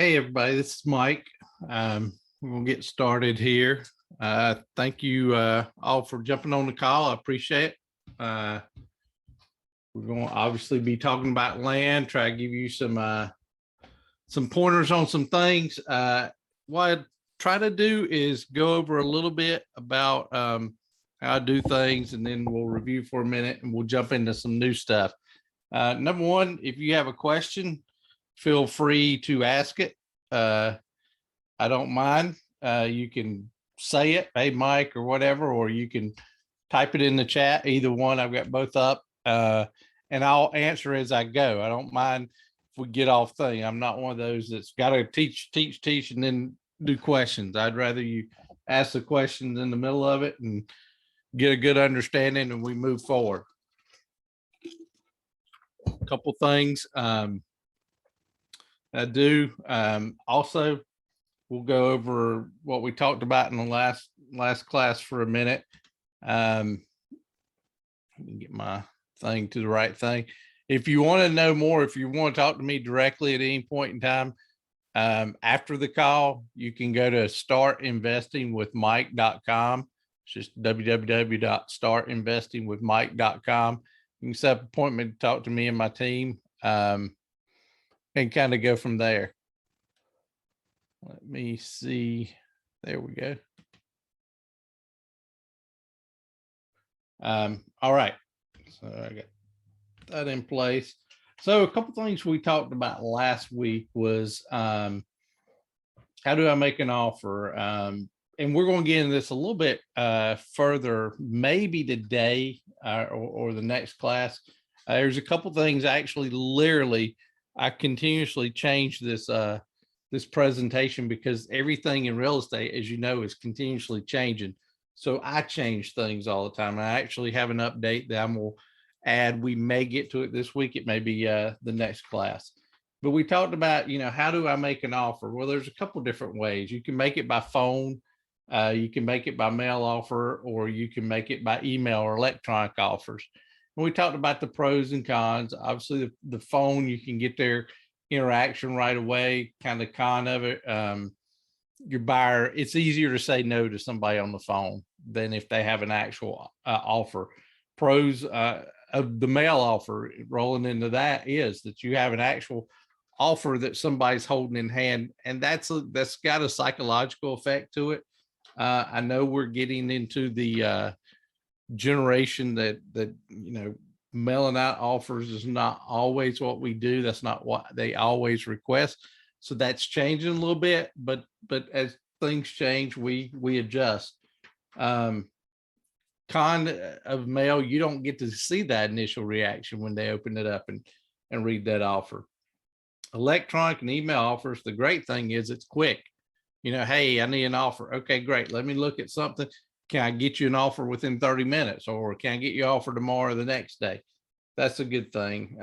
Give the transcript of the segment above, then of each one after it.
Hey, everybody, this is Mike. We're going to get started here. Thank you all for jumping on the call. I appreciate it. We're going to obviously be talking about land, try to give you some pointers on some things. What I try to do is go over a little bit about how I do things, and then we'll review for a minute and we'll jump into some new stuff. Number one, if you have a question, feel free to ask it. I don't mind. You can say it, hey, Mike, or whatever, or you can type it in the chat. Either one, I've got both up, and I'll answer as I go. I don't mind if we get off thing. I'm not one of those that's got to teach, and then do questions. I'd rather you ask the questions in the middle of it and get a good understanding, and we move forward. A couple things I do. Also, we'll go over what we talked about in the last class for a minute. Let me get my thing to the right thing. If you want to know more, if you want to talk to me directly at any point in time after the call, you can go to startinvestingwithmike.com. It's just www.startinvestingwithmike.com. You can set up an appointment to talk to me and my team, and kind of go from there. Let me see. There we go. All right. So I got that in place. So a couple things we talked about last week was how do I make an offer? And we're going to get into this a little bit further, maybe today or the next class. There's a couple things actually, literally, I continuously change this this presentation because everything in real estate, as you know, is continuously changing. So I change things all the time. I actually have an update that I'm going to add. We may get to it this week. It may be the next class. But we talked about, how do I make an offer? Well, there's a couple different ways. You can make it by phone. You can make it by mail offer, or you can make it by email or electronic offers. And we talked about the pros and cons. Obviously, the phone, you can get their interaction right away. Kind of con of it, your buyer, it's easier to say no to somebody on the phone than if they have an actual offer. Pros of the mail offer, rolling into that, is that you have an actual offer that somebody's holding in hand, and that's got a psychological effect to it. I know we're getting into the generation that mailing out offers is not always what we do. That's not what they always request. So that's changing a little bit, but as things change, we adjust. Con of mail, you don't get to see that initial reaction when they open it up and read that offer. Electronic and email offers, the great thing is it's quick. Hey, I need an offer. Okay, great. Let me look at something. Can I get you an offer within 30 minutes, or can I get you an offer tomorrow or the next day? That's a good thing.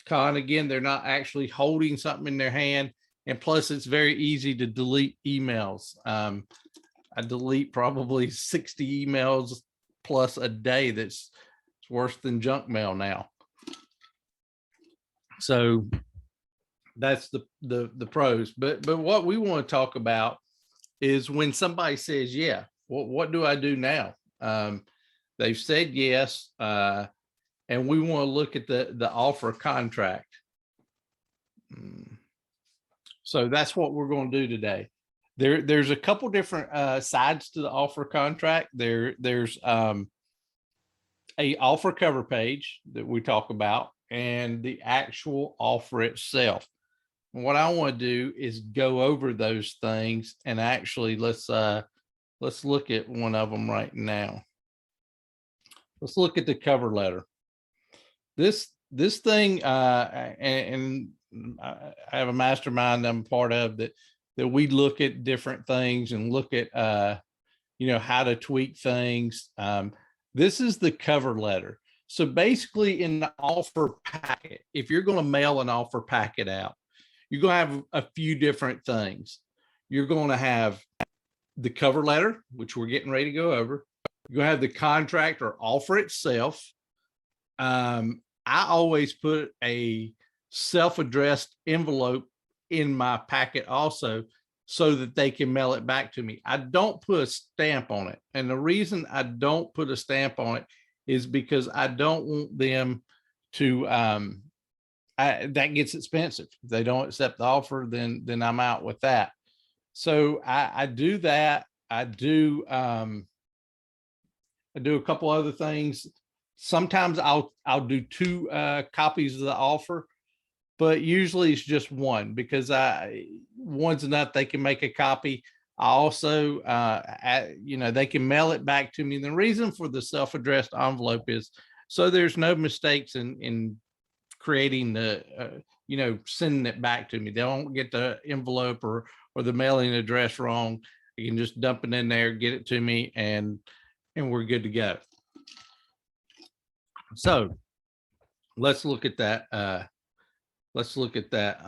Con, again, they're not actually holding something in their hand. And plus, it's very easy to delete emails. I delete probably 60 emails plus a day. That's worse than junk mail now. So that's the pros. But what we want to talk about is when somebody says, yeah, what do I do now? They've said yes, and we want to look at the offer contract. So that's what we're going to do today. There's a couple different sides to the offer contract. There's a offer cover page that we talk about, and the actual offer itself. And what I want to do is go over those things, and actually let's look at one of them right now. Let's look at the cover letter. This thing, and I have a mastermind I'm part of that we look at different things and look at how to tweak things. This is the cover letter. So basically, in the offer packet, if you're going to mail an offer packet out, you're going to have a few different things. You're going to have the cover letter, which we're getting ready to go over. You're going to have the contract or offer itself. I always put a self-addressed envelope in my packet also, so that they can mail it back to me. I don't put a stamp on it. And the reason I don't put a stamp on it is because I don't want them to, that gets expensive. If they don't accept the offer, then I'm out with that. So I do that. I do a couple other things. Sometimes I'll do 2 copies of the offer, but usually it's just one, because one's enough. They can make a copy. I also, they can mail it back to me. And the reason for the self-addressed envelope is so there's no mistakes in creating the, sending it back to me. They don't get the envelope or the mailing address wrong. You can just dump it in there, get it to me, and we're good to go. So let's look at that. Let's look at that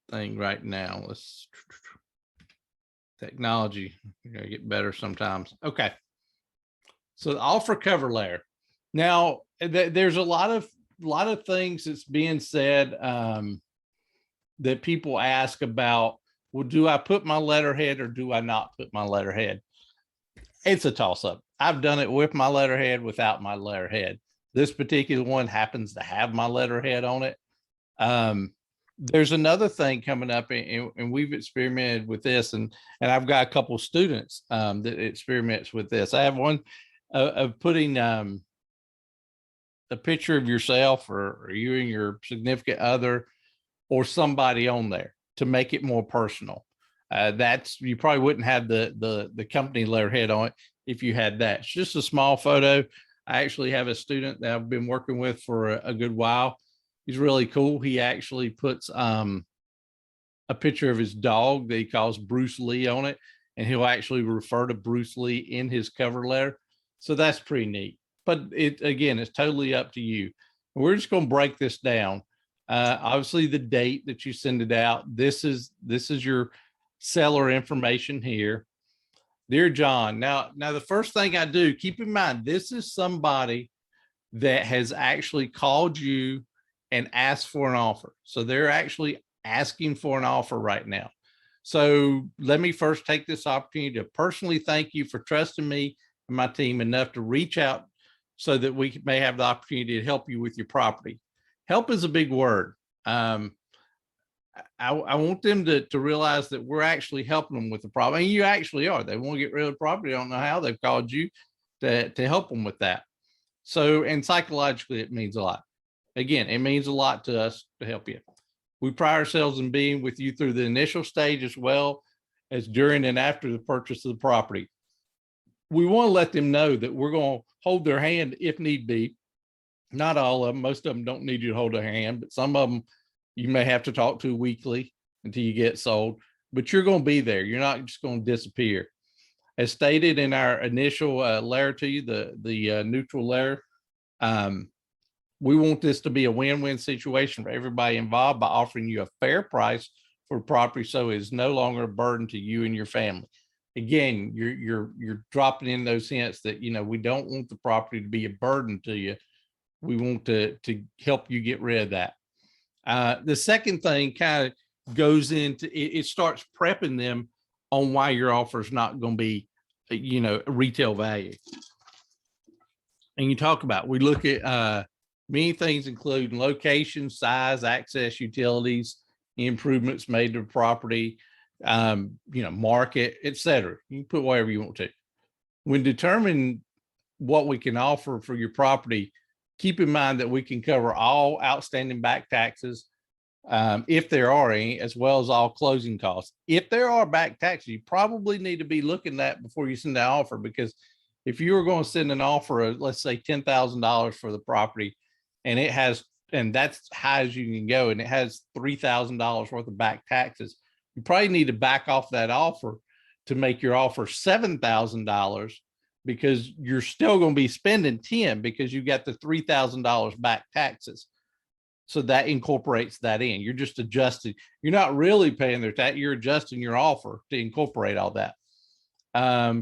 thing right now. Technology, get better sometimes. Okay. So the offer cover letter. Now there's a lot of things that's being said that people ask about. Well, do I put my letterhead or do I not put my letterhead? It's a toss up. I've done it with my letterhead, without my letterhead. This particular one happens to have my letterhead on it. There's another thing coming up, and we've experimented with this, and I've got a couple of students that experiments with this. I have one of putting a picture of yourself or you and your significant other or somebody on there to make it more personal. That's, you probably wouldn't have the company letterhead on it if you had that. It's just a small photo. I actually have a student that I've been working with for a good while. He's really cool. He actually puts a picture of his dog that he calls Bruce Lee on it, and he'll actually refer to Bruce Lee in his cover letter. So that's pretty neat. But again, it's totally up to you. We're just going to break this down. Obviously, the date that you send it out. This is your seller information here. Dear John, now the first thing I do, keep in mind, this is somebody that has actually called you and asked for an offer. So they're actually asking for an offer right now. So let me first take this opportunity to personally thank you for trusting me and my team enough to reach out so that we may have the opportunity to help you with your property. Help is a big word. I want them to realize that we're actually helping them with the problem. And you actually are. They want to get rid of the property. I don't know how. They've called you to help them with that. So, and psychologically, it means a lot. Again, it means a lot to us to help you. We pride ourselves in being with you through the initial stage as well as during and after the purchase of the property. We want to let them know that we're going to hold their hand if need be. Not all of them. Most of them don't need you to hold their hand, but some of them you may have to talk to weekly until you get sold, but you're going to be there. You're not just going to disappear. As stated in our initial letter to you, the neutral letter, we want this to be a win-win situation for everybody involved by offering you a fair price for property, so it's no longer a burden to you and your family. Again, you're dropping in those hints that, we don't want the property to be a burden to you. We want to help you get rid of that. The second thing kind of goes into it starts prepping them on why your offer is not going to be, retail value. And you talk about, we look at many things, including location, size, access, utilities, improvements made to the property, market, etc. You can put whatever you want to. When determining what we can offer for your property, keep in mind that we can cover all outstanding back taxes, if there are any, as well as all closing costs. If there are back taxes, you probably need to be looking at before you send that offer, because if you were going to send an offer of, let's say, $10,000 for the property, and that's high as you can go, and it has $3,000 worth of back taxes, you probably need to back off that offer to make your offer $7,000, because you're still going to be spending 10 because you got the $3,000 back taxes. So that incorporates that in. You're just adjusting. You're not really paying their tax. You're adjusting your offer to incorporate all that.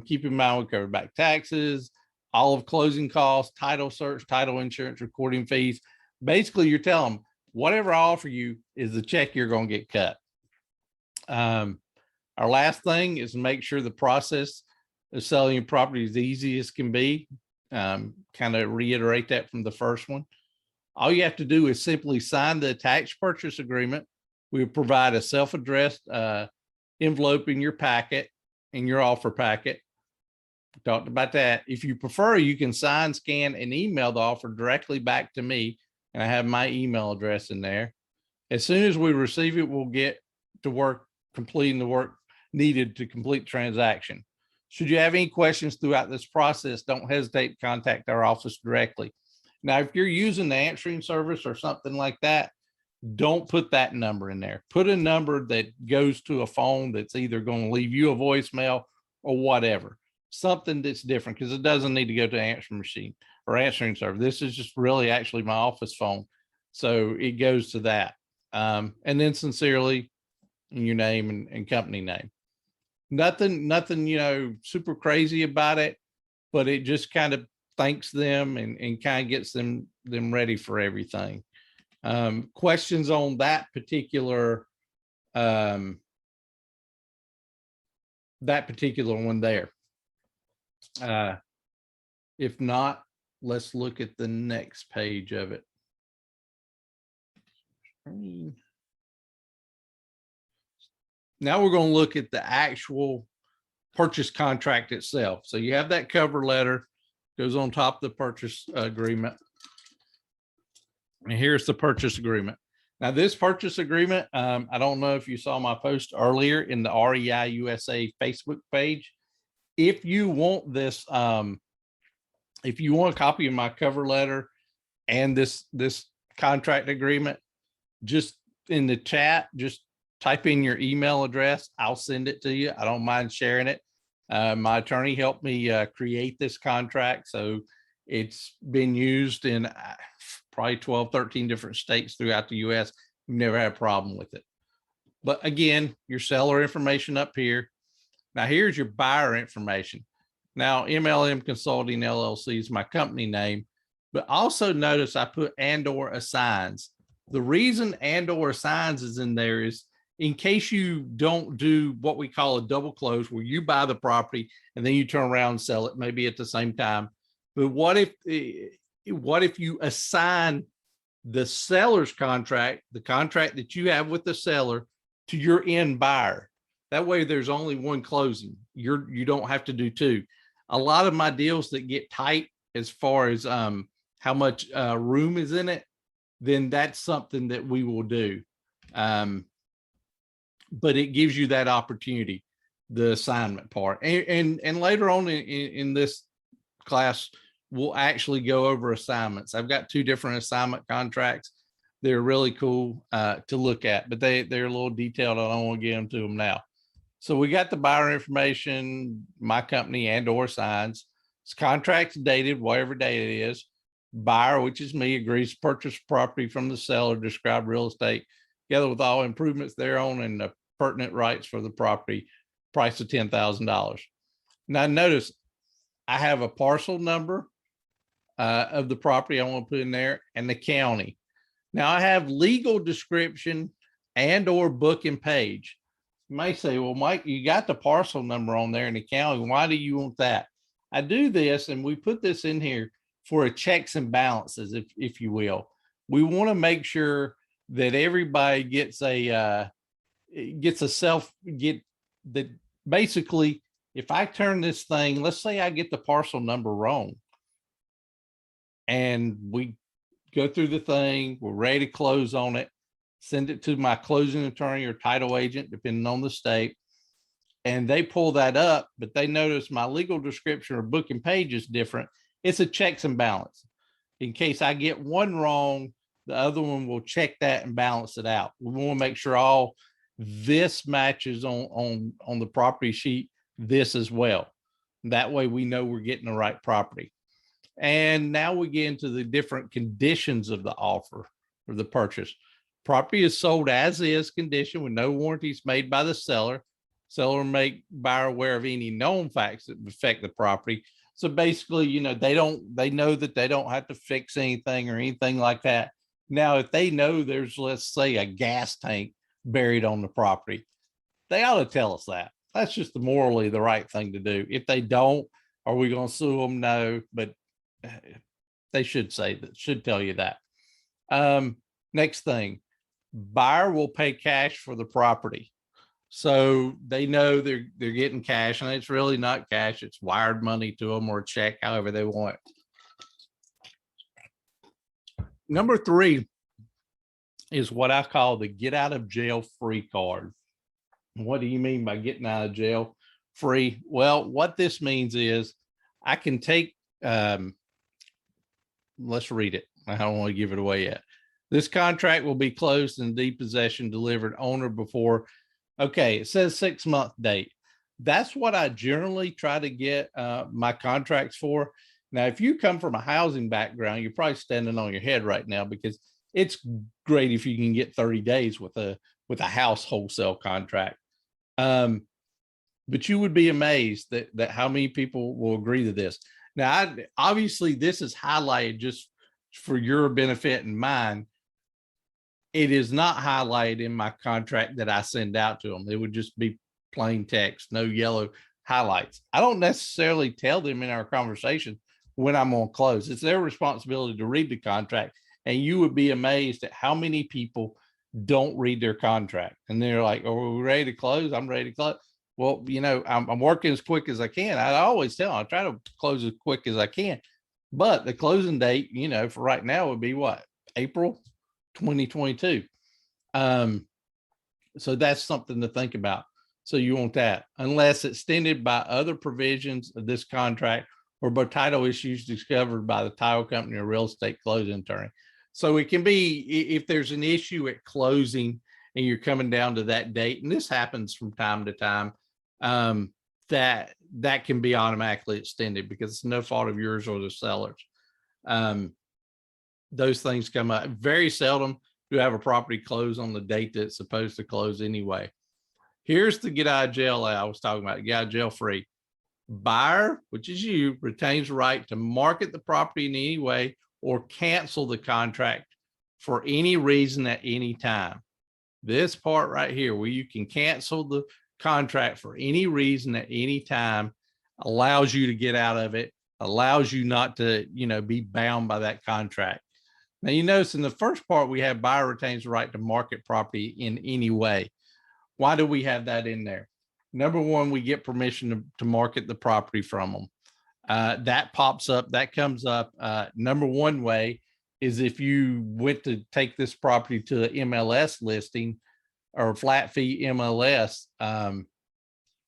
Keep in mind, we cover back taxes, all of closing costs, title search, title insurance, recording fees. Basically, you're telling them whatever I offer you is the check you're going to get cut. Our last thing is to make sure the process of selling your property is easy as can be. Kind of reiterate that from the first one. All you have to do is simply sign the attached purchase agreement. We provide a self-addressed envelope in your packet, in your offer packet. We talked about that. If you prefer, you can sign, scan, and email the offer directly back to me, and I have my email address in there. As soon as we receive it, we'll get to work completing the work needed to complete the transaction. Should you have any questions throughout this process, don't hesitate to contact our office directly. Now, if you're using the answering service or something like that, don't put that number in there. Put a number that goes to a phone that's either going to leave you a voicemail or whatever, something that's different, because it doesn't need to go to an answering machine or answering service. This is just really actually my office phone. So it goes to that. And then sincerely, your name and company name. Nothing, you know, super crazy about it, but it just kind of thanks them and kind of gets them ready for everything. Questions on that particular one there? If not, let's look at the next page of it. Now we're going to look at the actual purchase contract itself. So you have that cover letter, goes on top of the purchase agreement. And here's the purchase agreement. Now this purchase agreement, I don't know if you saw my post earlier in the REI USA Facebook page. If you want this, if you want a copy of my cover letter and this contract agreement, just in the chat, just type in your email address. I'll send it to you. I don't mind sharing it. My attorney helped me create this contract. So it's been used in probably 12, 13 different states throughout the US. We've never had a problem with it. But again, your seller information up here. Now here's your buyer information. Now MLM Consulting LLC is my company name, but also notice I put and/or assigns. The reason and/or assigns is in there is in case you don't do what we call a double close, where you buy the property and then you turn around and sell it maybe at the same time. But what if you assign the seller's contract, the contract that you have with the seller, to your end buyer? That way there's only one closing. You don't have to do two. A lot of my deals that get tight as far as how much room is in it, then that's something that we will do. But it gives you that opportunity, the assignment part. And later on in this class, we'll actually go over assignments. I've got 2 different assignment contracts. They're really cool to look at, but they're a little detailed. I don't want to get into them now. So we got the buyer information, my company and/or signs. It's contracts dated, whatever date it is. Buyer, which is me, agrees to purchase property from the seller, describe real estate, together with all improvements thereon and the pertinent rights for the property, price of $10,000. Now notice I have a parcel number of the property I want to put in there and the county. Now I have legal description and/or book and page. You may say, well, Mike, you got the parcel number on there in the county. Why do you want that? I do this, and we put this in here for a checks and balances, if you will. We want to make sure that everybody gets that basically, if I turn this thing, let's say I get the parcel number wrong, and we go through the thing, we're ready to close on it, send it to my closing attorney or title agent, depending on the state, and they pull that up, but they notice my legal description or book and page is different. It's a checks and balance. In case I get one wrong, the other one will check that and balance it out. We want to make sure all this matches on the property sheet, this as well. That way we know we're getting the right property. And now we get into the different conditions of the offer or the purchase. Property is sold as is condition with no warranties made by the seller. Seller make buyer aware of any known facts that affect the property. So basically, you know, they know that they don't have to fix anything or anything like that. Now, if they know there's, let's say, a gas tank buried on the property, they ought to tell us that. That's just morally the right thing to do. If they don't, are we going to sue them? No, but they should say that, should tell you that. Next thing, buyer will pay cash for the property. So they know they're getting cash, and it's really not cash. It's wired money to them or a check, however they want. Number 3 is what I call the get out of jail free card. What do you mean by getting out of jail free? Well, what this means is I can take, let's read it. I don't want to give it away yet. This contract will be closed and depossession delivered owner before. Okay, it says 6-month date. That's what I generally try to get my contracts for. Now, if you come from a housing background, you're probably standing on your head right now, because it's great if you can get 30 days with a house wholesale contract. But you would be amazed that how many people will agree to this. Now, obviously, this is highlighted just for your benefit and mine. It is not highlighted in my contract that I send out to them. It would just be plain text, no yellow highlights. I don't necessarily tell them in our conversation when I'm on close. It's their responsibility to read the contract. And you would be amazed at how many people don't read their contract. And they're like, "Oh, are we ready to close?" I'm ready to close. Well, I'm working as quick as I can. I always tell them I try to close as quick as I can. But the closing date, for right now would be what? April 2022. So that's something to think about. So you want that, unless extended by other provisions of this contract or by title issues discovered by the title company or real estate closing attorney. So it can be if there's an issue at closing and you're coming down to that date, and this happens from time to time, that can be automatically extended because it's no fault of yours or the seller's. Those things come up. Very seldom do I have a property close on the date that's supposed to close anyway. Here's the get out of jail I was talking about, get out of jail free. Buyer, which is you, retains the right to market the property in any way or cancel the contract for any reason at any time. This part right here, where you can cancel the contract for any reason at any time, allows you to get out of it, allows you not to, be bound by that contract. Now, you notice in the first part, we have buyer retains the right to market property in any way. Why do we have that in there? Number one, we get permission to market the property from them. That pops up, that comes up. Number one way is if you went to take this property to an MLS listing or flat fee MLS,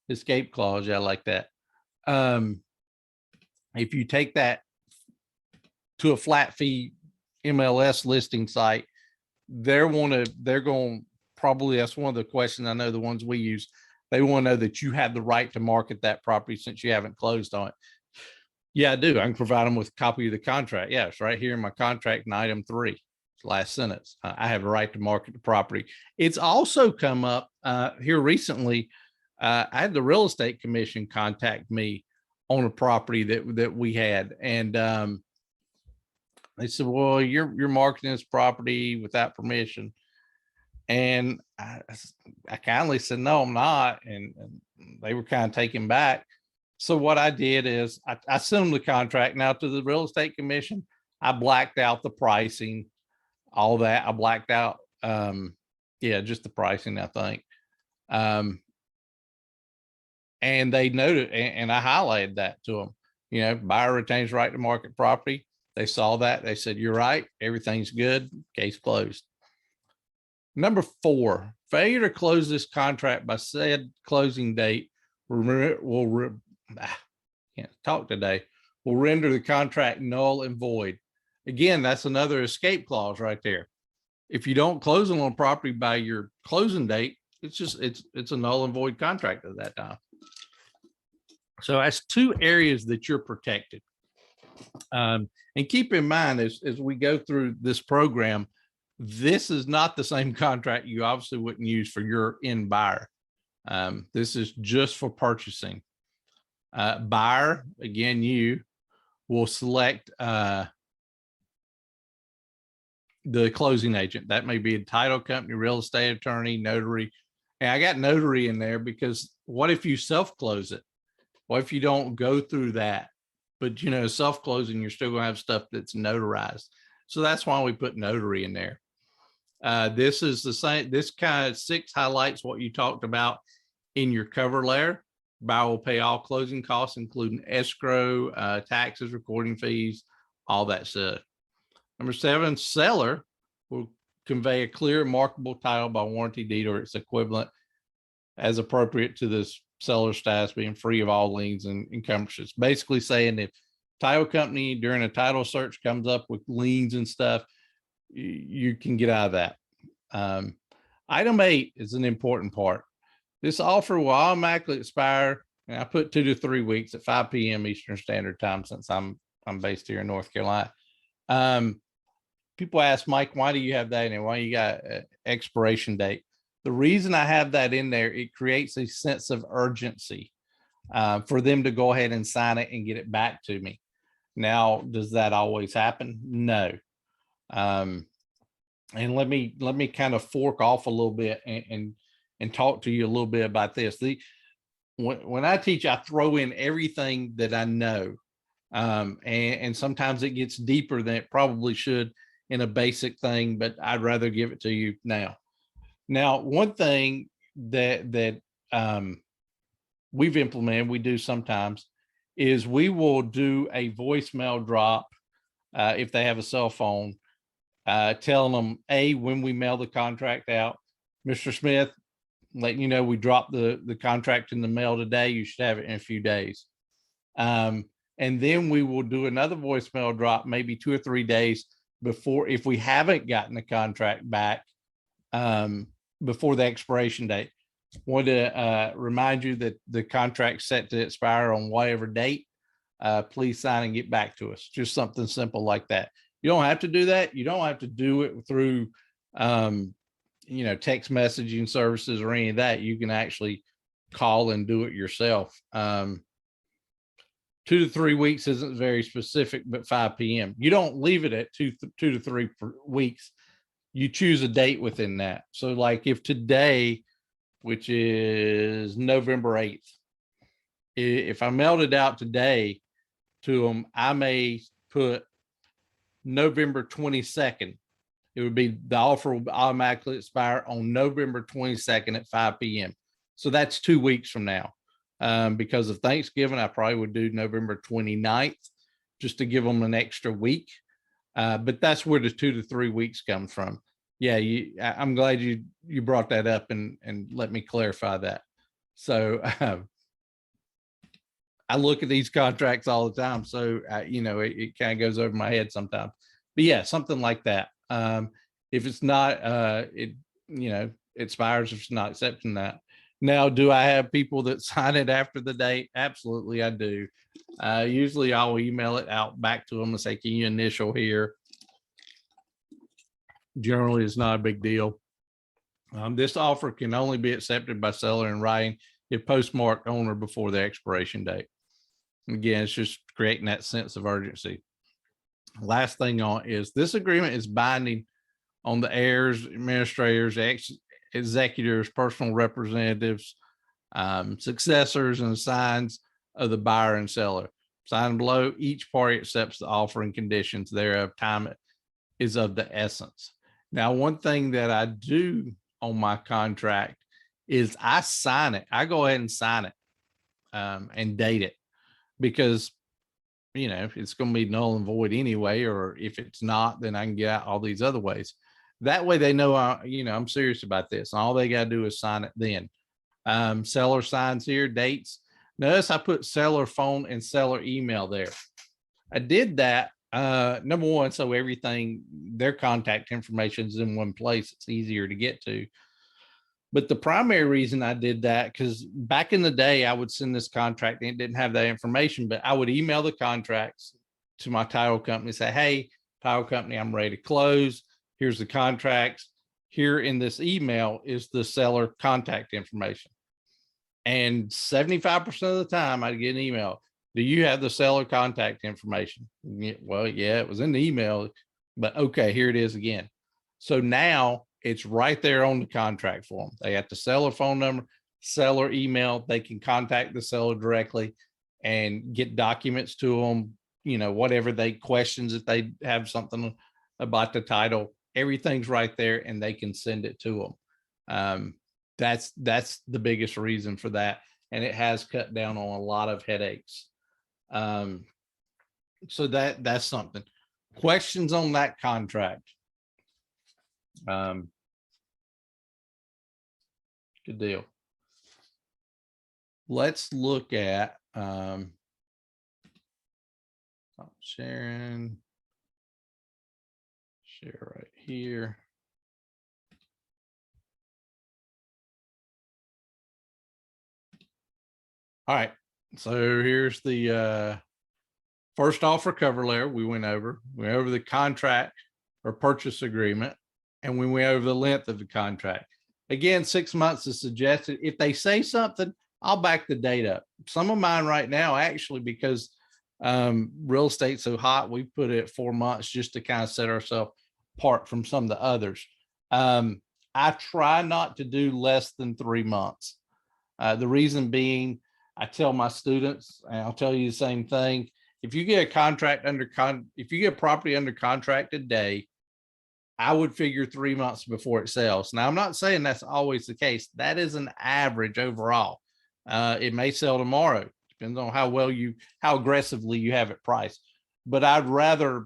escape clause. Yeah, I like that. If you take that to a flat fee MLS listing site, they're going probably, that's one of the questions. I know the ones we use, they want to know that you have the right to market that property since you haven't closed on it. Yeah, I do. I can provide them with a copy of the contract. Yeah, it's right here in my contract in item 3, last sentence. I have a right to market the property. It's also come up here recently. I had the real estate commission contact me on a property that we had, and they said, "Well, you're marketing this property without permission." And I kindly said, "No, I'm not." And they were kind of taken back. So what I did is I sent them the contract. Now to the real estate commission, I blacked out the pricing, all that. I blacked out, just the pricing, I think. And they noted, and I highlighted that to them. Buyer retains right to market property. They saw that. They said, "You're right. Everything's good. Case closed." Number 4, failure to close this contract by said closing date can't talk today, will render the contract null and void. Again, that's another escape clause right there. If you don't close on a property by your closing date, it's a null and void contract at that time. So that's 2 areas that you're protected. And keep in mind, as we go through this program, this is not the same contract you obviously wouldn't use for your end buyer. This is just for purchasing. Buyer, again, you will select the closing agent. That may be a title company, real estate attorney, notary. And I got notary in there because what if you self-close it? What if you don't go through that? But self-closing, you're still gonna have stuff that's notarized. So that's why we put notary in there. This is the same, this kind of 6 highlights what you talked about in your cover letter. Buyer will pay all closing costs, including escrow, taxes, recording fees, all that stuff. Number 7, seller will convey a clear, marketable title by warranty deed or its equivalent as appropriate to this seller status, being free of all liens and encumbrances. Basically saying if title company during a title search comes up with liens and stuff, you can get out of that. Item 8 is an important part. This offer will automatically expire, and I put 2 to 3 weeks at 5 p.m. Eastern Standard Time since I'm based here in North Carolina. People ask, Mike, why do you have that in there? Why you got an expiration date? The reason I have that in there, it creates a sense of urgency for them to go ahead and sign it and get it back to me. Now, does that always happen? No. And let me kind of fork off a little bit and talk to you a little bit about this. When I teach, I throw in everything that I know. And sometimes it gets deeper than it probably should in a basic thing, but I'd rather give it to you now. Now, one thing that we've implemented, we do sometimes, is we will do a voicemail drop if they have a cell phone, telling them, when we mail the contract out, Mr. Smith, letting you know we dropped the contract in the mail today. You should have it in a few days. And then we will do another voicemail drop maybe 2 or 3 days before, if we haven't gotten the contract back before the expiration date. Want to remind you that the contract's set to expire on whatever date. Please sign and get back to us. Just something simple like that. You don't have to do that. You don't have to do it through text messaging services or any of that. You can actually call and do it yourself. 2 to 3 weeks isn't very specific, but 5 p.m. You don't leave it at 2 to 3 weeks. You choose a date within that. So like if today, which is November 8th, if I mailed it out today to them, I may put November 22nd. It would be, the offer will automatically expire on November 22nd at 5 p.m. So that's 2 weeks from now. Because of Thanksgiving, I probably would do November 29th just to give them an extra week. But that's where the 2 to 3 weeks comes from. Yeah, I'm glad you brought that up and let me clarify that. So I look at these contracts all the time, so it kind of goes over my head sometimes. But yeah, something like that. If it's not, it expires if it's not accepting that. Now, do I have people that sign it after the date? Absolutely, I do. Usually I'll email it out back to them and say, can you initial here? Generally, it's not a big deal. This offer can only be accepted by seller in writing if postmarked on or before the expiration date. Again, it's just creating that sense of urgency. Last thing on is this agreement is binding on the heirs, administrators, executors, personal representatives, successors, and assigns of the buyer and seller. Signed below, each party accepts the offer and conditions thereof. Time is of the essence. Now, one thing that I do on my contract is I sign it. I go ahead and sign it and date it, because it's going to be null and void anyway, or if it's not, then I can get out all these other ways. That way they know I'm serious about this. And all they got to do is sign it then. Seller signs here, dates. Notice I put seller phone and seller email there. I did that, number one, so everything, their contact information is in one place. It's easier to get to. But the primary reason I did that, because back in the day, I would send this contract and it didn't have that information, but I would email the contracts to my title company and say, hey, title company, I'm ready to close. Here's the contracts. Here in this email is the seller contact information. And 75% of the time I'd get an email. Do you have the seller contact information? Well, yeah, it was in the email, but okay, here it is again. So now it's right there on the contract for them. They have the seller phone number, seller email. They can contact the seller directly and get documents to them, whatever they questions, if they have something about the title, everything's right there and they can send it to them. That's the biggest reason for that. And it has cut down on a lot of headaches. So that's something. Questions on that contract? Good deal. Let's look at sharing. Share right here. All right. So here's the first offer cover letter. We went over the contract or purchase agreement, and we went over the length of the contract. Again, 6 months is suggested. If they say something, I'll back the date up. Some of mine right now, actually, because real estate's so hot, we put it at 4 months just to kind of set ourselves apart from some of the others. I try not to do less than 3 months. The reason being, I tell my students, and I'll tell you the same thing. If you get a contract if you get property under contract today, I would figure 3 months before it sells. Now, I'm not saying that's always the case. That is an average overall. It may sell tomorrow. Depends on how aggressively you have it priced. But I'd rather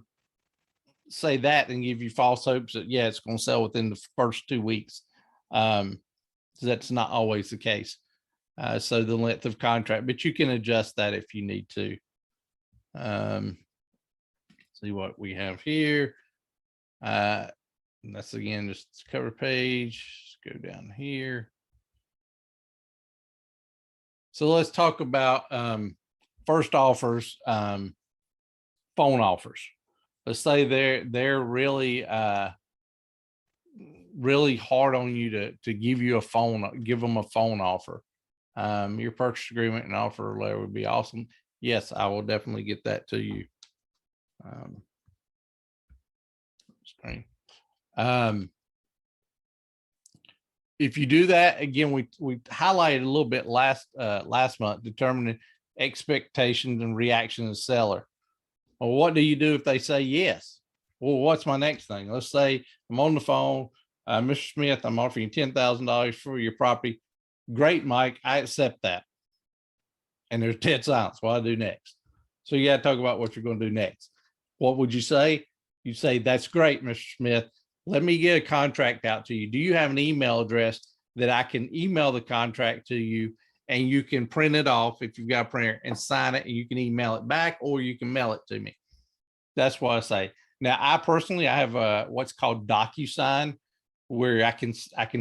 say that than give you false hopes that, yeah, it's going to sell within the first 2 weeks. That's not always the case. So the length of contract, but you can adjust that if you need to. See what we have here. And that's again just cover page. Let's go down here. So let's talk about first offers, phone offers. Let's say they're really really hard on you to give them a phone offer. Your purchase agreement and offer letter would be awesome. Yes, I will definitely get that to you. If you do that, again, we highlighted a little bit last month, determining expectations and reaction of the seller. Well, what do you do if they say yes? Well, what's my next thing? Let's say I'm on the phone, Mr. Smith, I'm offering you $10,000 for your property. Great, Mike, I accept that. And there's dead silence. What do I do next? So you got to talk about what you're going to do next. What would you say? You say, that's great, Mr. Smith. Let me get a contract out to you. Do you have an email address that I can email the contract to you, and you can print it off if you've got a printer and sign it, and you can email it back, or you can mail it to me? That's what I say. Now, I personally, I have what's called DocuSign, where I can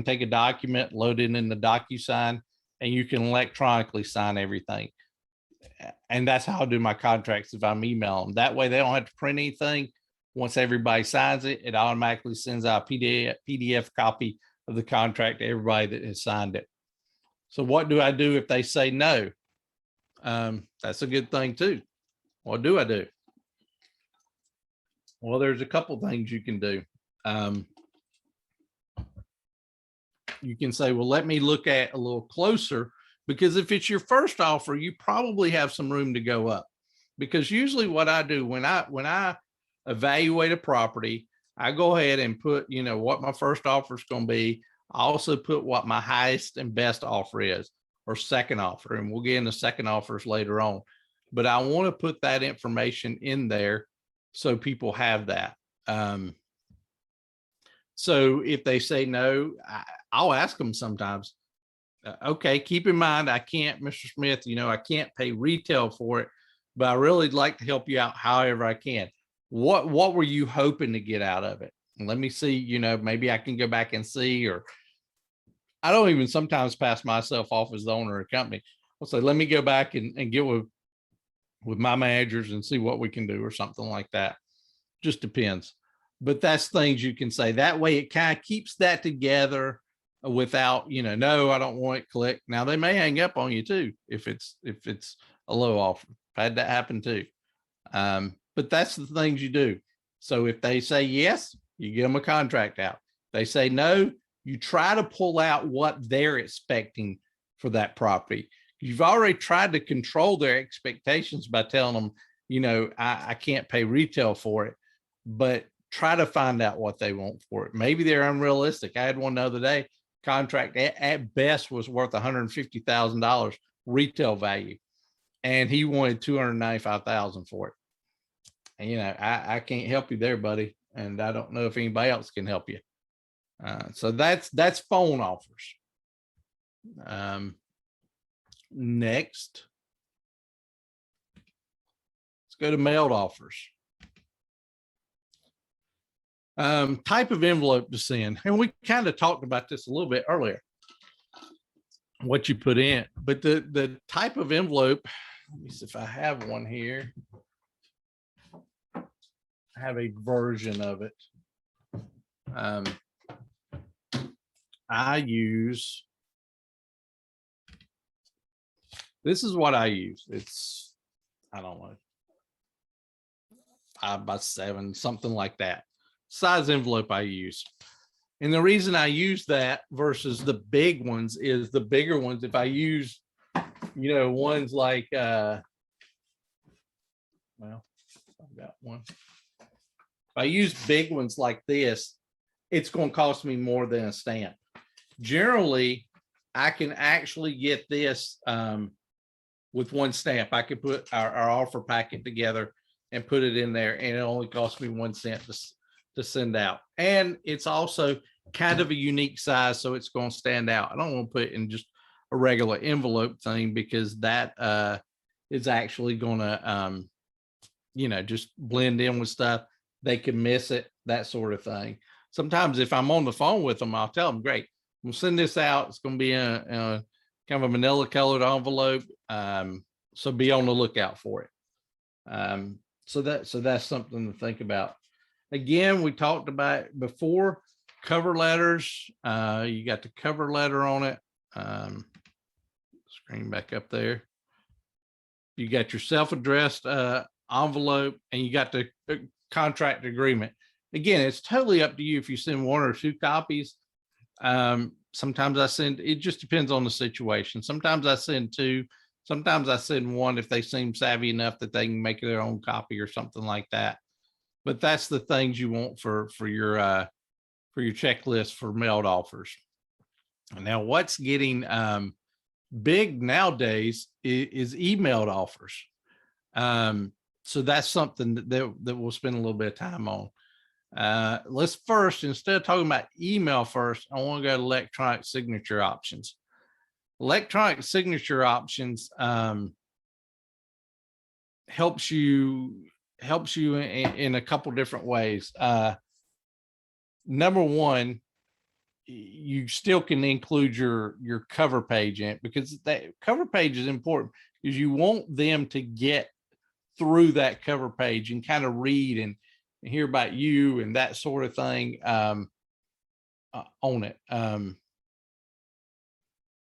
take a document, load it in the DocuSign, and you can electronically sign everything. And that's how I do my contracts if I'm emailing them. That way they don't have to print anything. Once everybody signs it, it automatically sends out a PDF copy of the contract to everybody that has signed it. So what do I do if they say no? That's a good thing too. What do I do? Well, there's a couple things you can do. You can say, well, let me look at a little closer, because if it's your first offer, you probably have some room to go up. Because usually what I do when I evaluate a property, I go ahead and put, what my first offer is going to be. I also put what my highest and best offer is, or second offer. And we'll get into second offers later on. But I want to put that information in there so people have that. So if they say no, I'll ask them sometimes, okay, keep in mind, I can't, Mr. Smith, I can't pay retail for it, but I really like to help you out however I can. What were you hoping to get out of it? And let me see, maybe I can go back and see, or I don't even sometimes pass myself off as the owner of a company. I'll say, let me go back and get with my managers and see what we can do, or something like that. Just depends. But that's things you can say. That way it kind of keeps that together without, no, I don't want it, click. Now they may hang up on you too if it's a low offer. I've had that happen too. But that's the things you do. So if they say yes, you give them a contract out. They say no, you try to pull out what they're expecting for that property. You've already tried to control their expectations by telling them, you know, I can't pay retail for it, but try to find out what they want for it. Maybe they're unrealistic. I had one the other day, contract at best was worth $150,000 retail value, and he wanted $295,000 for it. And, you know, I can't help you there, buddy. And I don't know if anybody else can help you. So that's phone offers. Next, let's go to mailed offers. Type of envelope to send. And we kind of talked about this a little bit earlier, what you put in, but the type of envelope, let me see if I have one here. I have a version of it. I use, this is what I use. It's, I don't know, 5x7, something like that. Size envelope I use. And the reason I use that versus the big ones is the bigger ones, if I use, you know, ones like, well, I've got one. If I use big ones like this, it's going to cost me more than a stamp. Generally, I can actually get this with one stamp. I could put our offer packet together and put it in there, and it only costs me 1 cent to send out. And it's also kind of a unique size, so it's going to stand out. I don't want to put it in just a regular envelope thing, because that is actually going to, you know, just blend in with stuff. They can miss it, that sort of thing. Sometimes if I'm on the phone with them, I'll tell them, great, we'll send this out. It's going to be a kind of a manila colored envelope. So be on the lookout for it. So that's something to think about. Again, we talked about before, cover letters. You got the cover letter on it. Screen back up there. You got your self-addressed envelope, and you got the contract agreement. Again, it's totally up to you if you send 1 or 2 copies. Sometimes I send, it just depends on the situation. Sometimes I send 2. Sometimes I send 1 if they seem savvy enough that they can make their own copy or something like that. But that's the things you want for your checklist for mailed offers. Now, what's getting big nowadays is emailed offers. So that's something that we'll spend a little bit of time on. Let's first, instead of talking about email first, I want to go to electronic signature options. Electronic signature options helps you in a couple different ways. Number one, you still can include your cover page in it, because that cover page is important, because you want them to get through that cover page and kind of read and hear about you and that sort of thing on it.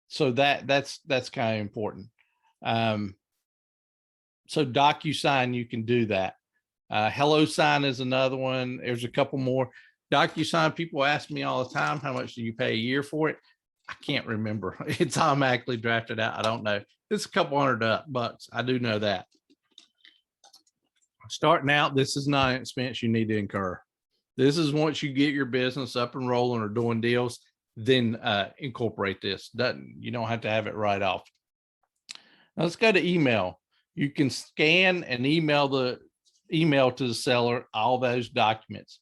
So that's kind of important. So DocuSign, you can do that. HelloSign is another one. There's a couple more. DocuSign, people ask me all the time, how much do you pay a year for it? I can't remember. It's automatically drafted out. I don't know. It's a couple $100 I do know that. Starting out, this is not an expense you need to incur. This is once you get your business up and rolling or doing deals, then incorporate this. You don't have to have it right off. Now let's go to email. You can scan and email to the seller all those documents.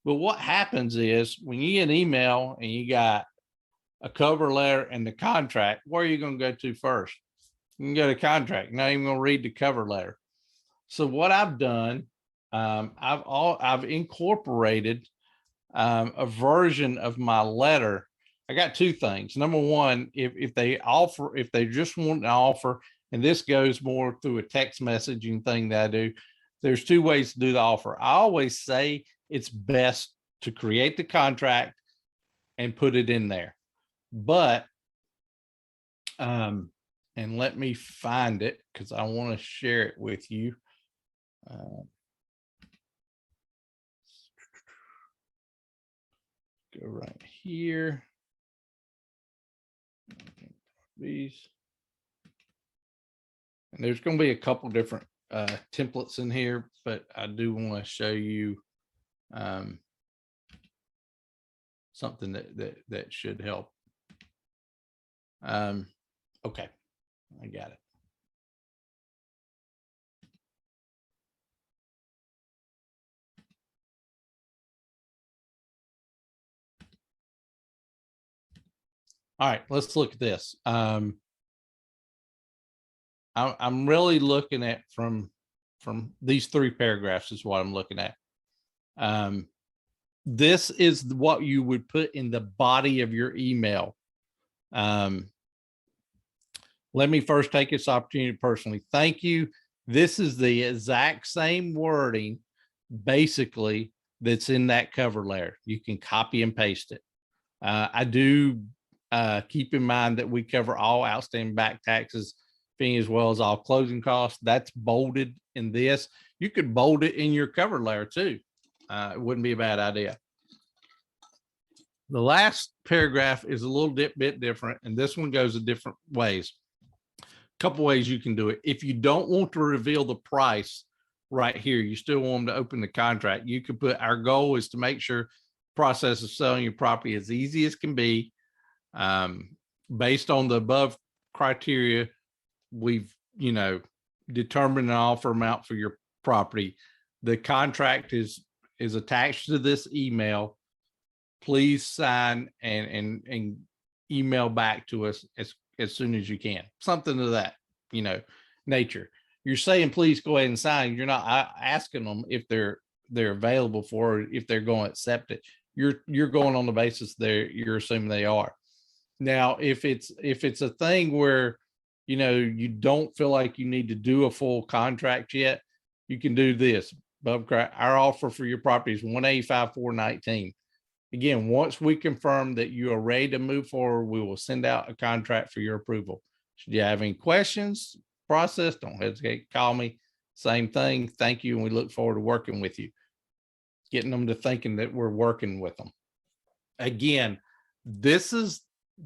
But what happens is when you get an email and you got a cover letter and the contract, where are you going to go to first? You can go to contract. Not even going to read the cover letter. So what I've done, I've incorporated a version of my letter. I got 2 things. Number one, if they just want an offer, and this goes more through a text messaging thing that I do, there's 2 ways to do the offer. I always say it's best to create the contract and put it in there. But, and let me find it because I want to share it with you. go right here. These. And there's going to be a couple different templates in here, but I do want to show you something that should help. Okay, I got it. All right, let's look at this. I'm really looking at from these 3 paragraphs is what I'm looking at. This is what you would put in the body of your email. Let me first take this opportunity personally. Thank you. This is the exact same wording, basically, that's in that cover letter. You can copy and paste it. I do keep in mind that we cover all outstanding back taxes, fee, as well as all closing costs. That's bolded in this. You could bold it in your cover letter too. It wouldn't be a bad idea. The last paragraph is a little bit different, and this one goes in different ways. Couple ways you can do it. If you don't want to reveal the price right here, you still want them to open the contract, you could put, our goal is to make sure process of selling your property as easy as can be. Based on the above criteria, we've, determined an offer amount for your property. The contract is attached to this email. Please sign and email back to us as soon as you can. Something of that, nature. You're saying, please go ahead and sign. You're not asking them if they're available for it, if they're going to accept it. You're going on the basis you're assuming they are. Now, if it's a thing where, you don't feel like you need to do a full contract yet, you can do this. Our offer for your property is $185,419. Again, once we confirm that you are ready to move forward, we will send out a contract for your approval. Should you have any questions, process, don't hesitate to call me. Same thing. Thank you. And we look forward to working with you, getting them to thinking that we're working with them. Again, this is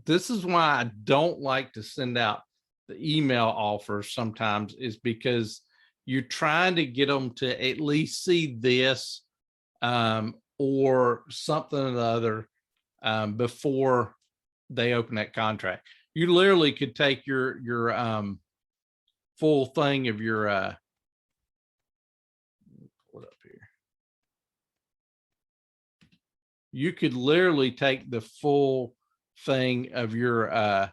why I don't like to send out the email offers sometimes, is because you're trying to get them to at least see this or something or the other before they open that contract. You literally could take your full thing of your pull it up here. You could literally take the full thing of your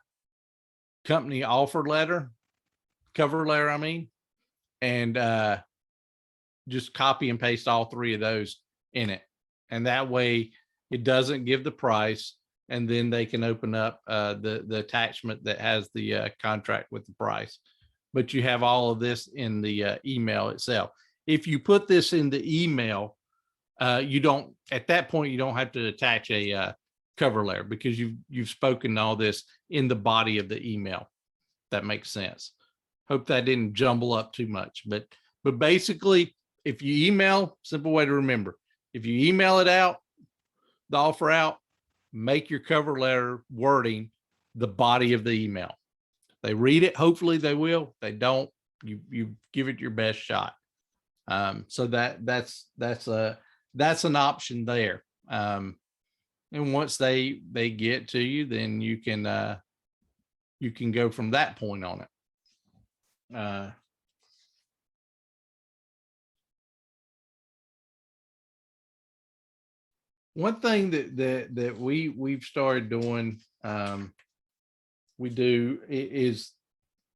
company offer letter, cover letter, and just copy and paste all 3 of those in it. And that way it doesn't give the price, and then they can open up the attachment that has the contract with the price. But you have all of this in the email itself. If you put this in the email, you don't, at that point, you don't have to attach a cover letter, because you've spoken all this in the body of the email. That makes sense. Hope that didn't jumble up too much, but basically, if you email, simple way to remember, if you email it out, the offer out, make your cover letter wording the body of the email. They read it, hopefully they will. They don't, you give it your best shot. So that's an option there. And once they get to you, then you can go from that point on it. One thing that we've started doing, we do is,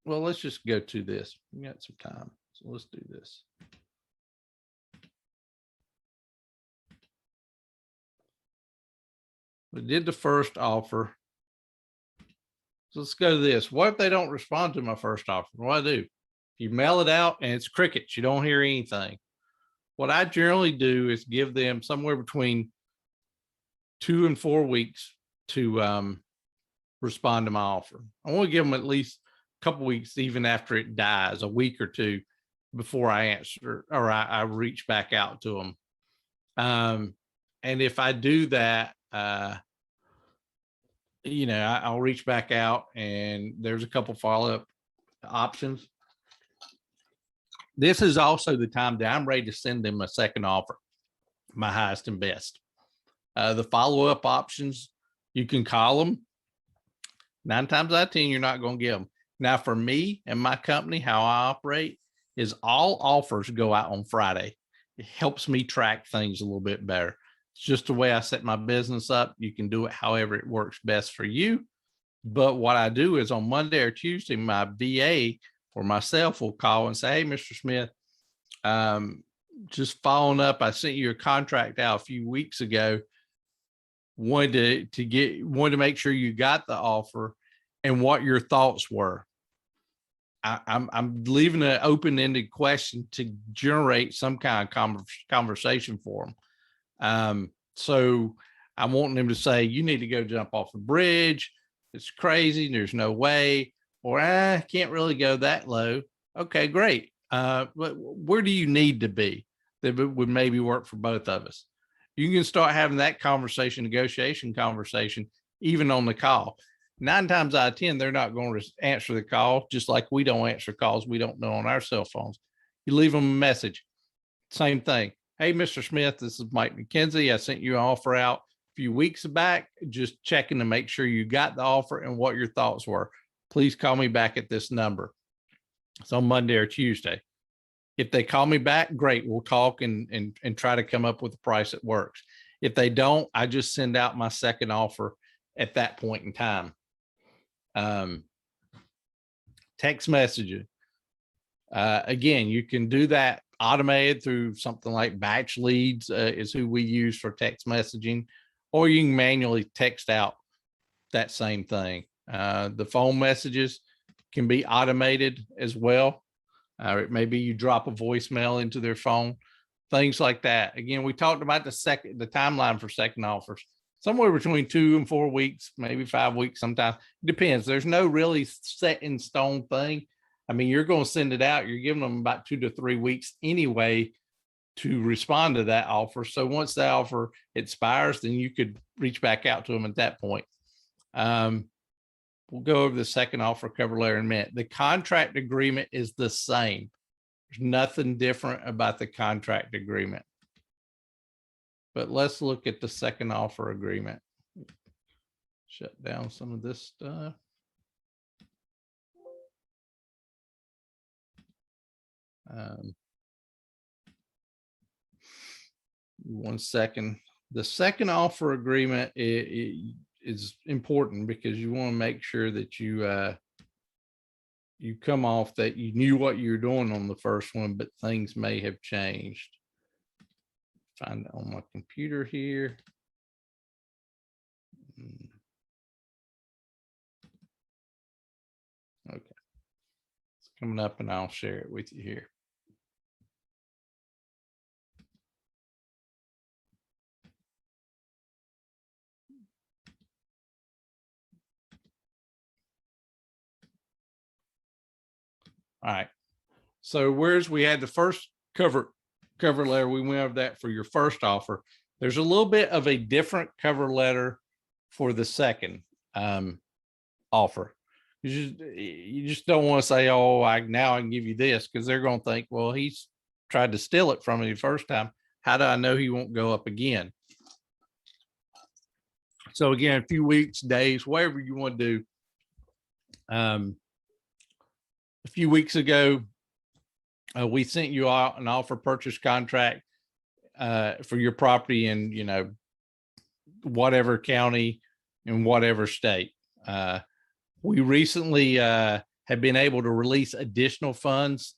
well, let's just go to this. We got some time, so let's do this. We did the first offer. So let's go to this. What if they don't respond to my first offer? What do I do? You mail it out and it's crickets. You don't hear anything. What I generally do is give them somewhere between 2 and 4 weeks to respond to my offer. I want to give them at least a couple weeks, even after it dies, a week or 2 before I answer, or I reach back out to them. And if I do that, I'll reach back out, and there's a couple follow-up options. This is also the time that I'm ready to send them a second offer, my highest and best. The follow-up options, you can call them. 9 times out of 10, you're not going to get them. Now, for me and my company, how I operate is all offers go out on Friday. It helps me track things a little bit better. It's just the way I set my business up. You can do it however it works best for you. But what I do is on Monday or Tuesday, my VA or myself will call and say, hey, Mr. Smith, just following up, I sent you a contract out a few weeks ago. Wanted to make sure you got the offer and what your thoughts were. I'm leaving an open-ended question to generate some kind of conversation for them. So I'm wanting them to say, you need to go jump off a bridge. It's crazy. There's no way. Or I can't really go that low. Okay, great. But where do you need to be that would maybe work for both of us? You can start having that negotiation conversation, even on the call. 9 times out of 10, they're not going to answer the call, just like we don't answer calls we don't know on our cell phones. You leave them a message. Same thing. Hey, Mr. Smith, this is Mike Mckenzie. I sent you an offer out a few weeks back, just checking to make sure you got the offer and what your thoughts were. Please call me back at this number. It's on Monday or Tuesday. If they call me back, great. We'll talk and try to come up with a price that works. If they don't, I just send out my second offer at that point in time. Text messaging. Again, you can do that automated through something like Batch Leads is who we use for text messaging, or you can manually text out that same thing. The phone messages can be automated as well. Maybe you drop a voicemail into their phone, things like that. Again, we talked about the timeline for second offers, somewhere between 2 and 4 weeks, maybe 5 weeks. Sometimes it depends. There's no really set in stone thing. I mean, you're going to send it out. You're giving them about 2 to 3 weeks anyway to respond to that offer. So once that offer expires, then you could reach back out to them at that point. We'll go over the second offer cover letter in a minute. The contract agreement is the same. There's nothing different about the contract agreement. But let's look at the second offer agreement. Shut down some of this stuff. One second. The second offer agreement is important because you want to make sure that you come off that you knew what you were doing on the first one, but things may have changed. Find it on my computer here. Okay. It's coming up and I'll share it with you here. All right. So whereas we had the first cover letter, we went over that for your first offer. There's a little bit of a different cover letter for the second offer. You just don't want to say, oh, now I can give you this, because they're going to think, well, he's tried to steal it from me the first time. How do I know he won't go up again? So again, a few weeks, days, whatever you want to do. A few weeks ago, we sent you out an offer purchase contract for your property in, whatever county in whatever state. We recently have been able to release additional funds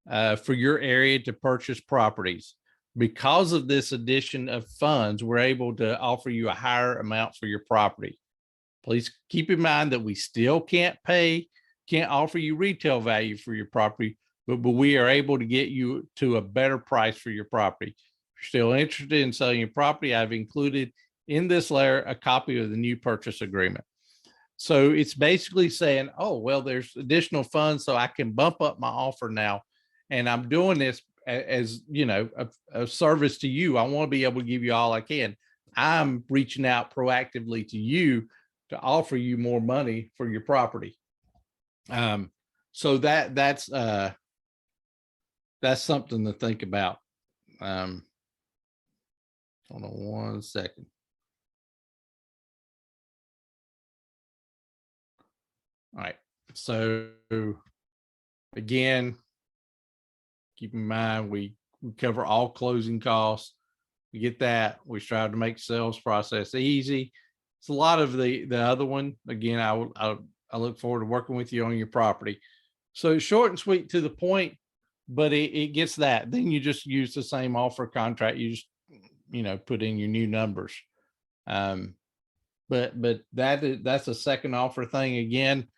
for your area to purchase properties. Because of this addition of funds, we're able to offer you a higher amount for your property. Please keep in mind that we still can't offer you retail value for your property, but we are able to get you to a better price for your property. If you're still interested in selling your property, I've included in this letter a copy of the new purchase agreement. So it's basically saying, oh, well, there's additional funds, so I can bump up my offer now. And I'm doing this as, a service to you. I want to be able to give you all I can. I'm reaching out proactively to you to offer you more money for your property. So that's something to think about. Hold on 1 second. All right. So again, keep in mind, we cover all closing costs. We get that. We strive to make sales process easy. It's a lot of the other one. Again, I look forward to working with you on your property. So short and sweet to the point, but it gets that. Then you just use the same offer contract. You just, put in your new numbers. But that's a second offer thing. Again,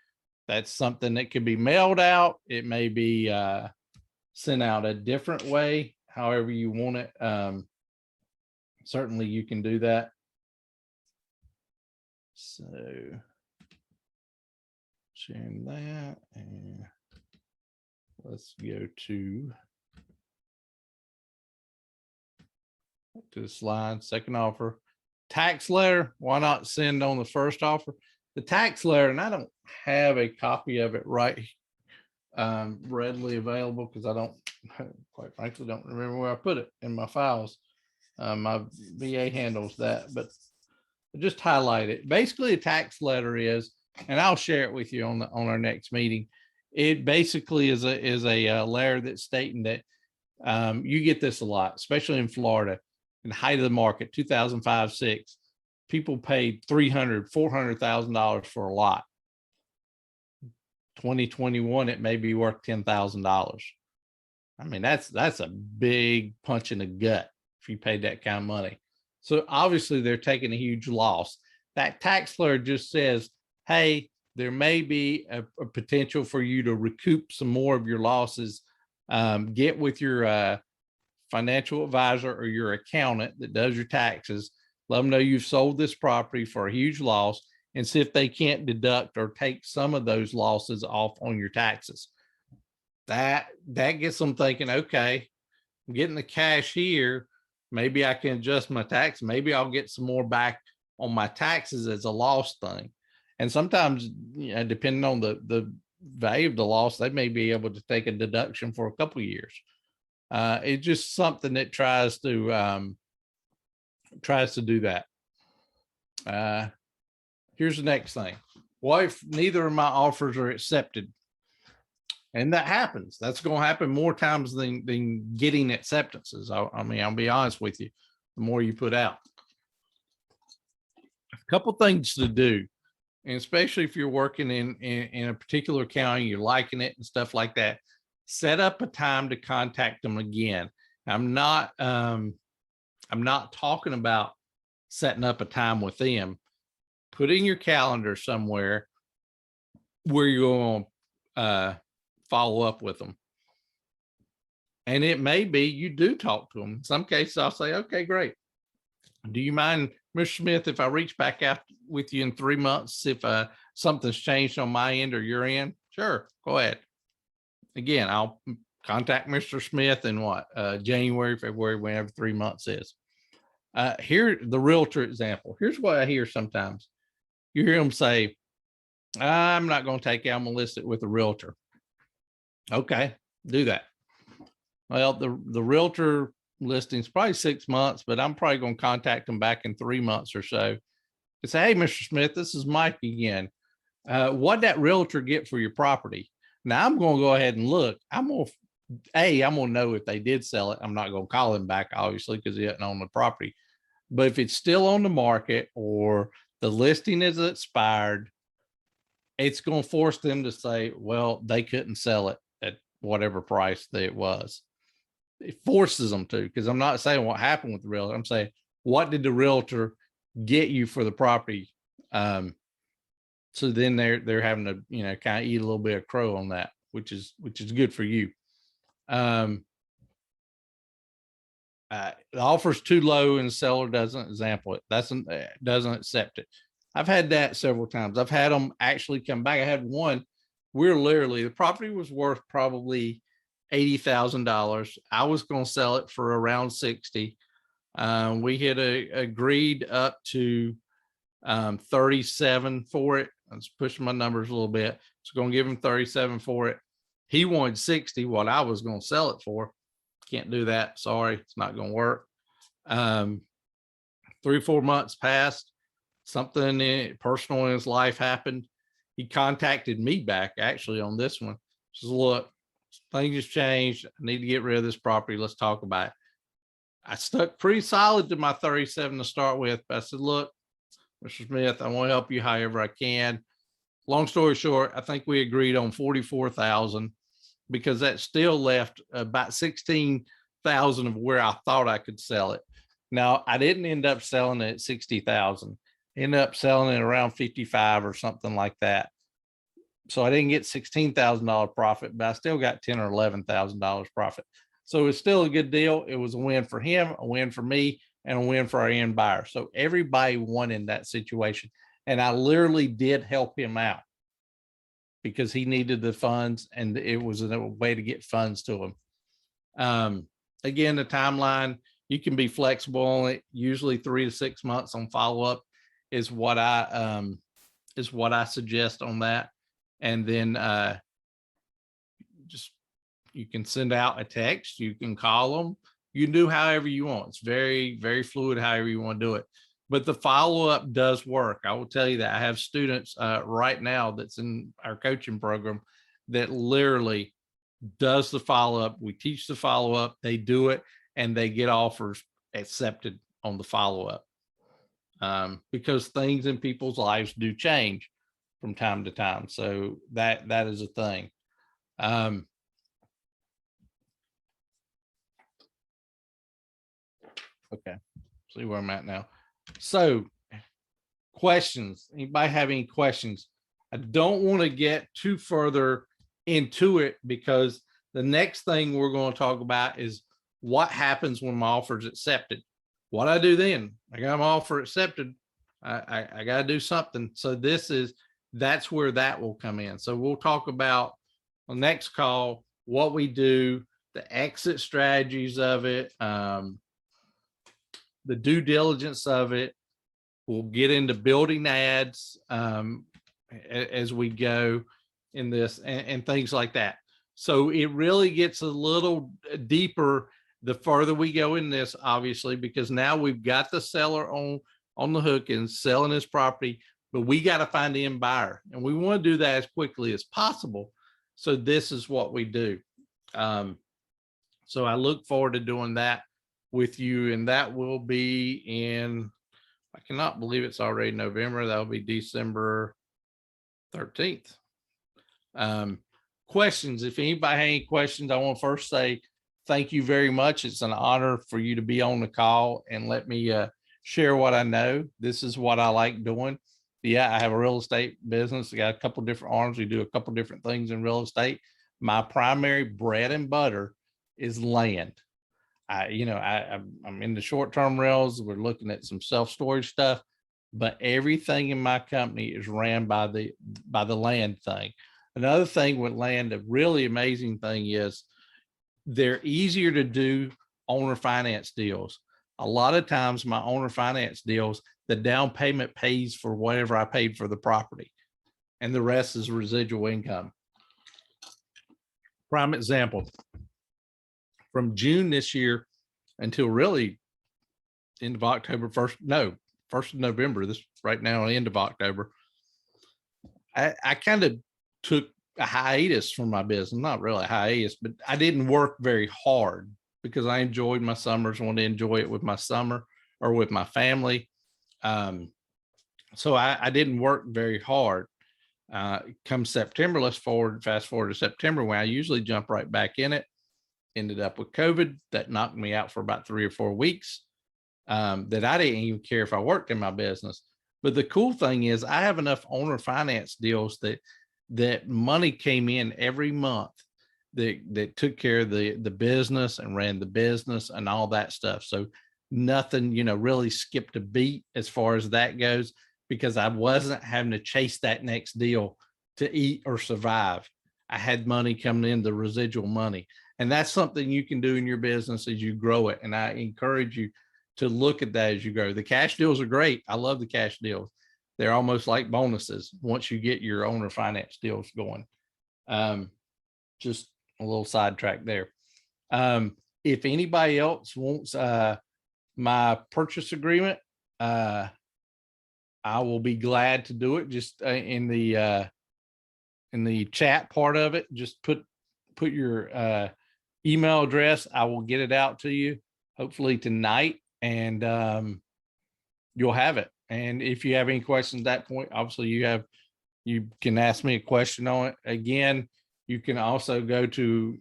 that's something that could be mailed out. It may be sent out a different way, however you want it. Certainly you can do that. So sharing that, and let's go to the slide. Second offer, tax letter. Why not send on the first offer? The tax letter, and I don't have a copy of it readily available because I don't, quite frankly, don't remember where I put it in my files. My VA handles that, but just highlight it. Basically, a tax letter is, and I'll share it with you on our next meeting. It basically is a letter that's stating that you get this a lot, especially in Florida, in the height of the market, 2005-06. People paid $300,000-$400,000 for a lot. 2021, it may be worth $10,000. I mean, that's a big punch in the gut if you paid that kind of money. So obviously they're taking a huge loss. That tax letter just says, hey, there may be a potential for you to recoup some more of your losses. Get with your financial advisor or your accountant that does your taxes. Let them know you've sold this property for a huge loss and see if they can't deduct or take some of those losses off on your taxes. That gets them thinking, okay, I'm getting the cash here. Maybe I can adjust my tax. Maybe I'll get some more back on my taxes as a loss thing. And sometimes, depending on the value of the loss, they may be able to take a deduction for a couple of years. It's just something that tries to do that. Here's the next thing. What if neither of my offers are accepted? And that happens. That's going to happen more times than getting acceptances. I mean, I'll be honest with you, the more you put out. A couple things to do, and especially if you're working in a particular county, you're liking it and stuff like that, set up a time to contact them again. I'm not talking about setting up a time with them. Put in your calendar somewhere where you're going to follow up with them. And it may be you do talk to them. In some cases, I'll say, okay, great. Do you mind, Mr. Smith, if I reach back out with you in 3 months, if something's changed on my end or your end? Sure, go ahead. Again, I'll contact Mr. Smith in January, February, whenever 3 months is. Here, the realtor example. Here's what I hear sometimes. You hear them say, I'm not going to take it. I'm going to list it with a realtor. Okay, do that. Well, the realtor listing is probably 6 months, but I'm probably going to contact them back in 3 months or so and say, hey, Mr. Smith, this is Mike again. What did that realtor get for your property? Now I'm going to go ahead and look. I'm going to know if they did sell it. I'm not going to call him back, obviously, because he isn't on the property. But if it's still on the market or the listing is expired, it's going to force them to say, well, they couldn't sell it at whatever price that it was. It forces them to, because I'm not saying what happened with the realtor. I'm saying, what did the realtor get you for the property? So then they're having to, kind of eat a little bit of crow on that, which is good for you. The offer's too low and the seller doesn't accept it. I've had that several times. I've had them actually come back. I had one where literally the property was worth probably $80,000. I was going to sell it for around 60. We had agreed up to 37 for it. I was pushing my numbers a little bit. So going to give him 37 for it. He wanted 60, what I was going to sell it for. Can't do that. Sorry, it's not going to work. 3 or 4 months passed. Something personal in his life happened. He contacted me back actually on this one. Says, look, things have changed. I need to get rid of this property. Let's talk about it. I stuck pretty solid to my 37 to start with. But I said, look, Mr. Smith, I want to help you however I can. Long story short, I think we agreed on 44,000 because that still left about 16,000 of where I thought I could sell it. Now, I didn't end up selling it at 60,000. Ended up selling it around 55 or something like that. So I didn't get $16,000 profit, but I still got $10,000 or $11,000 profit. So it's still a good deal. It was a win for him, a win for me, and a win for our end buyer. So everybody won in that situation. And I literally did help him out because he needed the funds and it was a way to get funds to him. Again, the timeline, you can be flexible on it. Usually 3 to 6 months on follow-up is what I suggest on that. And then just you can send out a text, you can call them, you can do however you want. It's very, very fluid, however you want to do it. But the follow-up does work. I will tell you that I have students right now that's in our coaching program that literally does the follow-up. We teach the follow-up, they do it, and they get offers accepted on the follow-up. Because things in people's lives do change from time to time. So that is a thing. Okay, see where I'm at now. So questions, anybody have any questions? I don't want to get too further into it because the next thing we're going to talk about is what happens when my offer is accepted. What I do then? I got my offer accepted. I got to do something. So that's where that will come in. So we'll talk about on next call, what we do, the exit strategies of it, the due diligence of it. We'll get into building ads as we go in this and things like that. So it really gets a little deeper the further we go in this, obviously, because now we've got the seller on the hook and selling his property, but we got to find the end buyer, and we want to do that as quickly as possible. So this is what we do. So I look forward to doing that with you, and that will be in, I cannot believe it's already November. That'll be December 13th. Questions. If anybody has any questions, I want to first say thank you very much. It's an honor for you to be on the call and let me share what I know. This is what I like doing. Yeah, I have a real estate business. I got a couple different arms. We do a couple different things in real estate. My primary bread and butter is land. I'm in the short-term rentals. We're looking at some self-storage stuff, but everything in my company is ran by the land thing. Another thing with land, a really amazing thing is they're easier to do owner finance deals. A lot of times my owner finance deals, the down payment pays for whatever I paid for the property, and the rest is residual income. Prime example, from June this year until really end of October, 1st of November, this right now, end of October, I kind of took a hiatus from my business. Not really a hiatus, but I didn't work very hard because I enjoyed my summers, wanted to enjoy it with my summer or with my family. So I didn't work very hard. Come September, fast forward to September, when I usually jump right back in it. Ended up with COVID. That knocked me out for about 3 or 4 weeks. That I didn't even care if I worked in my business. But the cool thing is I have enough owner finance deals that money came in every month that took care of the business and ran the business and all that stuff. So nothing, really skipped a beat as far as that goes, because I wasn't having to chase that next deal to eat or survive. I had money coming in, the residual money. And that's something you can do in your business as you grow it. And I encourage you to look at that as you go. The cash deals are great. I love the cash deals. They're almost like bonuses once you get your owner finance deals going. Just a little sidetrack there. If anybody else wants my purchase agreement, I will be glad to do it. Just in the chat part of it, just put your email address. I will get it out to you hopefully tonight, and you'll have it. And if you have any questions at that point, obviously you can ask me a question on it. Again, you can also go to,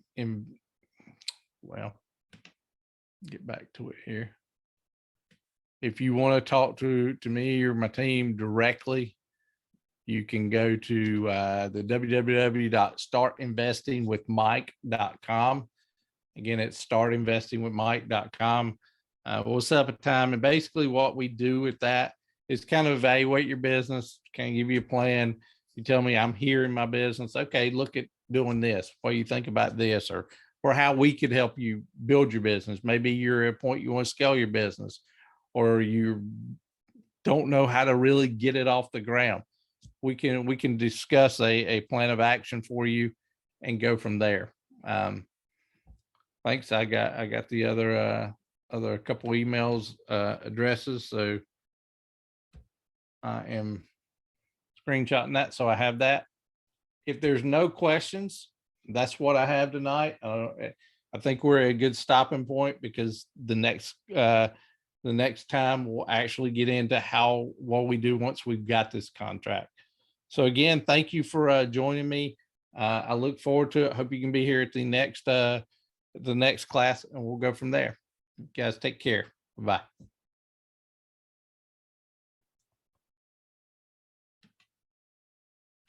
get back to it here. If you want to talk to me or my team directly, you can go to the www.startinvestingwithmike.com. Again, it's startinvestingwithmike.com. We'll set up a time, and basically what we do with that is kind of evaluate your business, kind of give you a plan. You tell me I'm here in my business. Okay, look at doing this. What do you think about this? Or how we could help you build your business. Maybe you're at a point you want to scale your business, or you don't know how to really get it off the ground. We can discuss a plan of action for you and go from there. Thanks. I got the other couple emails addresses, so I am screenshotting that, so I have that. If there's no questions, that's what I have tonight. I think we're at a good stopping point, because the next time we'll actually get into what we do once we've got this contract. So again, thank you for joining me. I look forward to it. Hope you can be here at the next class, and we'll go from there. You guys take care. Bye.